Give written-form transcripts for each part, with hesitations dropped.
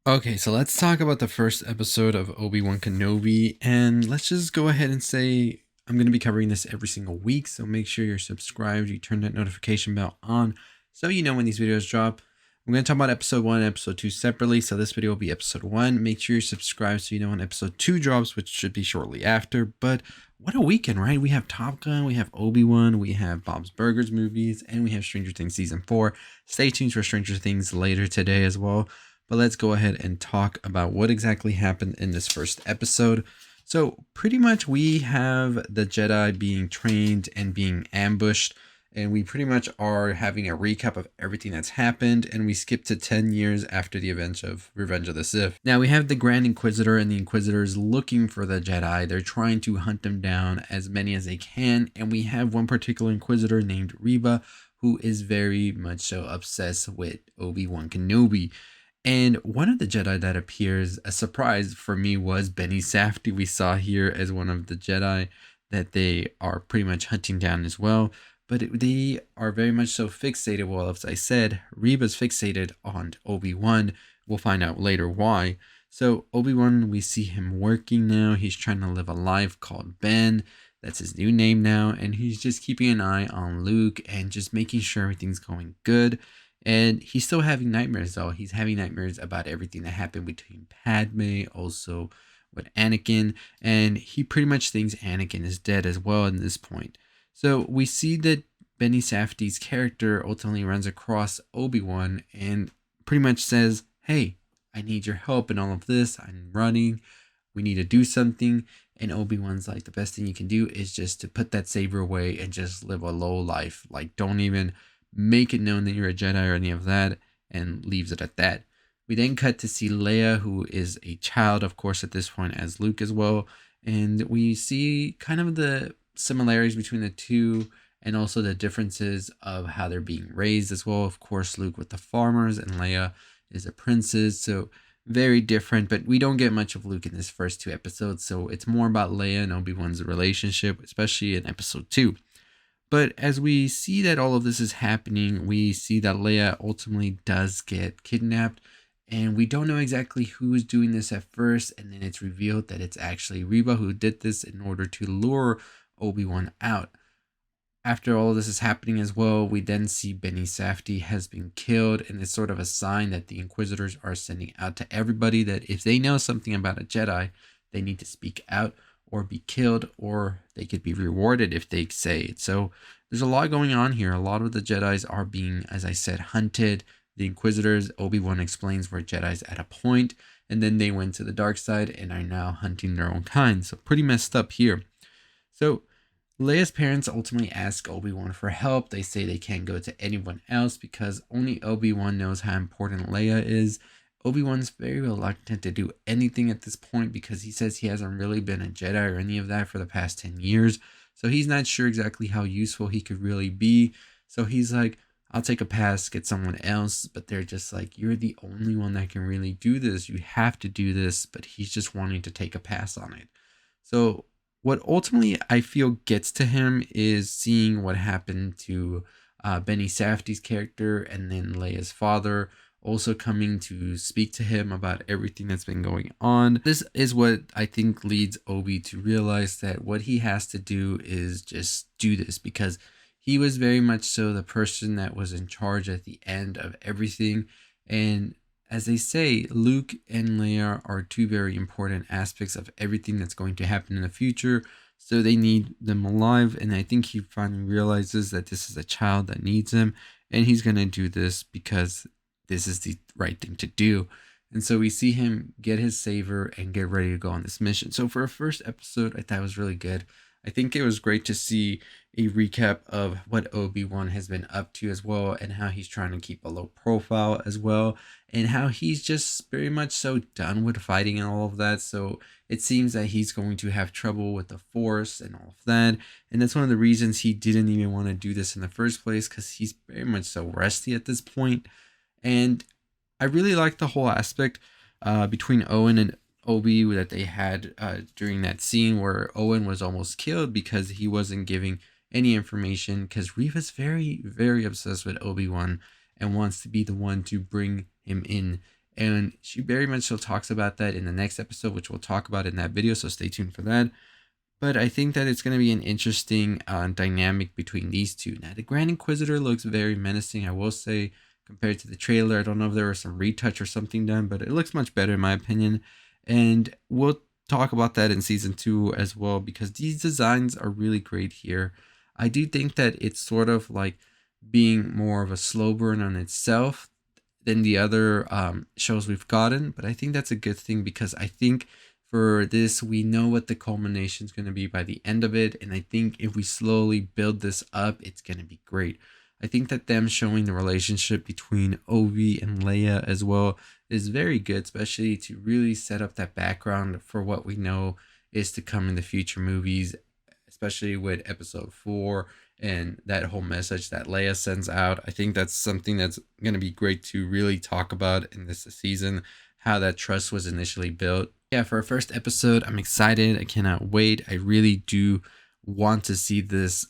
Okay, so let's talk about the first episode of Obi-Wan Kenobi, and let's just go ahead and say I'm going to be covering this every single week, so make sure you're subscribed, you turn that notification bell on so you know when these videos drop. I'm going to talk about episode 1 and episode 2 separately, so this video will be episode 1. Make sure you're subscribed so you know when episode 2 drops, which should be shortly after. But what a weekend, right? We have Top Gun, we have Obi-Wan, we have Bob's Burgers movies, and we have Stranger Things Season 4. Stay tuned for Stranger Things later today as well. But let's go ahead and talk about what exactly happened in this first episode. So pretty much we have the Jedi being trained and being ambushed, and we pretty much are having a recap of everything that's happened, and we skip to 10 years after the events of Revenge of the Sith. Now we have the Grand Inquisitor and the Inquisitors looking for the Jedi. They're trying to hunt them down, as many as they can, and we have one particular Inquisitor named Reba, who is very much so obsessed with Obi-Wan Kenobi. And one of the Jedi that appears, a surprise for me, was Benny Safdie. We saw here as one of the Jedi that they are pretty much hunting down as well. But they are very much so fixated. Well, as I said, Reba's fixated on Obi-Wan. We'll find out later why. So Obi-Wan, we see him working now. He's trying to live a life called Ben. That's his new name now. And he's just keeping an eye on Luke and just making sure everything's going good. And he's still having nightmares, though. He's having nightmares about everything that happened between Padme, also with Anakin. And he pretty much thinks Anakin is dead as well at this point. So we see that Benny Safdie's character ultimately runs across Obi-Wan and pretty much says, hey, I need your help in all of this. I'm running. We need to do something. And Obi-Wan's like, the best thing you can do is just to put that saber away and just live a low life. Like, don't even make it known that you're a Jedi or any of that, and leaves it at that. We then cut to see Leia, who is a child, of course, at this point, as Luke as well. And we see kind of the similarities between the two and also the differences of how they're being raised as well. Of course, Luke with the farmers and Leia is a princess. So very different, but we don't get much of Luke in this first 2 episodes. So it's more about Leia and Obi-Wan's relationship, especially in episode 2. But as we see that all of this is happening, we see that Leia ultimately does get kidnapped. And we don't know exactly who is doing this at first. And then it's revealed that it's actually Reba who did this in order to lure Obi-Wan out. After all of this is happening as well, we then see Benny Safdie has been killed. And it's sort of a sign that the Inquisitors are sending out to everybody that if they know something about a Jedi, they need to speak out or be killed, or they could be rewarded if they say it. So there's a lot going on here. A lot of the Jedis are being, as I said, hunted. The Inquisitors, Obi-Wan explains, were Jedis at a point, and then they went to the dark side and are now hunting their own kind. So pretty messed up here. So Leia's parents ultimately ask Obi-Wan for help. They say they can't go to anyone else because only Obi-Wan knows how important Leia is. Obi-Wan's very reluctant to do anything at this point because he says he hasn't really been a Jedi or any of that for the past 10 years. So he's not sure exactly how useful he could really be. So he's like, I'll take a pass, get someone else. But they're just like, you're the only one that can really do this. You have to do this. But he's just wanting to take a pass on it. So what ultimately I feel gets to him is seeing what happened to Benny Safdie's character and then Leia's father also coming to speak to him about everything that's been going on. This is what I think leads Obi to realize that what he has to do is just do this, because he was very much so the person that was in charge at the end of everything. And as they say, Luke and Leia are 2 very important aspects of everything that's going to happen in the future. So they need them alive. And I think he finally realizes that this is a child that needs him. And he's going to do this because this is the right thing to do. And so we see him get his saber and get ready to go on this mission. So for a first episode, I thought it was really good. I think it was great to see a recap of what Obi-Wan has been up to as well, and how he's trying to keep a low profile as well, and how he's just very much so done with fighting and all of that. So it seems that he's going to have trouble with the Force and all of that. And that's one of the reasons he didn't even want to do this in the first place, because he's very much so rusty at this point. And I really like the whole aspect between Owen and Obi that they had during that scene where Owen was almost killed because he wasn't giving any information, because Reva's very, very obsessed with Obi-Wan and wants to be the one to bring him in And she very much so talks about that in the next episode, which we'll talk about in that video, so stay tuned for that. But I think that it's going to be an interesting dynamic between these two. Now, the Grand Inquisitor looks very menacing, I will say, compared to the trailer. I don't know if there was some retouch or something done, but it looks much better in my opinion. And we'll talk about that in season 2 as well, because these designs are really great here. I do think that it's sort of like being more of a slow burn on itself than the other shows we've gotten, but I think that's a good thing, because I think for this, we know what the culmination is going to be by the end of it. And I think if we slowly build this up, it's going to be great. I think that them showing the relationship between Obi and Leia as well is very good, especially to really set up that background for what we know is to come in the future movies, especially with episode 4 and that whole message that Leia sends out. I think that's something that's going to be great to really talk about in this season, how that trust was initially built. Yeah, for our first episode, I'm excited. I cannot wait. I really do want to see this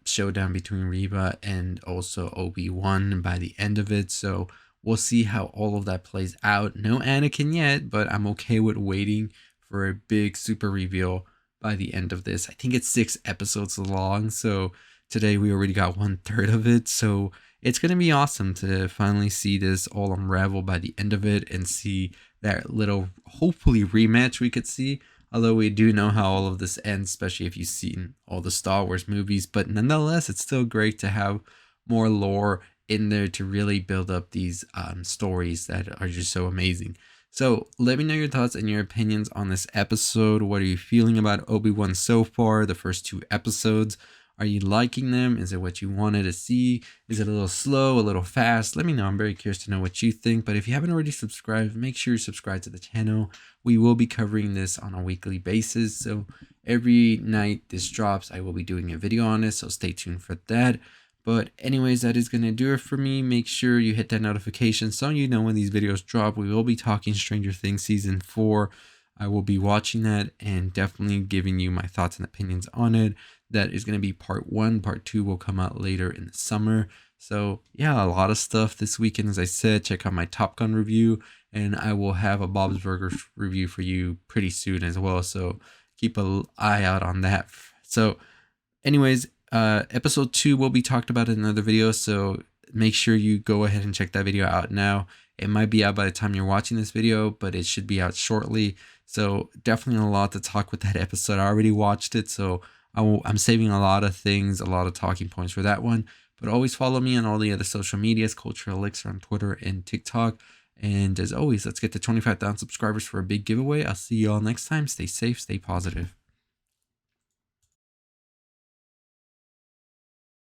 showdown between Reva and also Obi-Wan by the end of it. So we'll see how all of that plays out. No Anakin yet, but I'm okay with waiting for a big super reveal by the end of this. I think it's 6 episodes long, so today we already got 1/3 of it. So it's going to be awesome to finally see this all unravel by the end of it and see that little, hopefully, rematch we could see. Although we do know how all of this ends, especially if you've seen all the Star Wars movies. But nonetheless, it's still great to have more lore in there to really build up these stories that are just so amazing. So let me know your thoughts and your opinions on this episode. What are you feeling about Obi-Wan so far, the first 2 episodes? Are you liking them? Is it what you wanted to see? Is it a little slow, a little fast? Let me know. I'm very curious to know what you think. But if you haven't already subscribed, make sure you subscribe to the channel. We will be covering this on a weekly basis. So every night this drops, I will be doing a video on it. So stay tuned for that. But anyways, that is going to do it for me. Make sure you hit that notification so you know when these videos drop. We will be talking Stranger Things season 4. I will be watching that and definitely giving you my thoughts and opinions on it. That is going to be part 1. Part 2 will come out later in the summer. So yeah, a lot of stuff this weekend. As I said, check out my Top Gun review, and I will have a Bob's Burgers review for you pretty soon as well. So keep an eye out on that. So anyways, episode 2 will be talked about in another video. So make sure you go ahead and check that video out now. It might be out by the time you're watching this video, but it should be out shortly. So definitely a lot to talk with that episode. I already watched it, so I'm saving a lot of things, a lot of talking points for that one. But always follow me on all the other social medias, Culture Elixir on Twitter and TikTok. And as always, let's get to 25,000 subscribers for a big giveaway. I'll see you all next time. Stay safe, stay positive.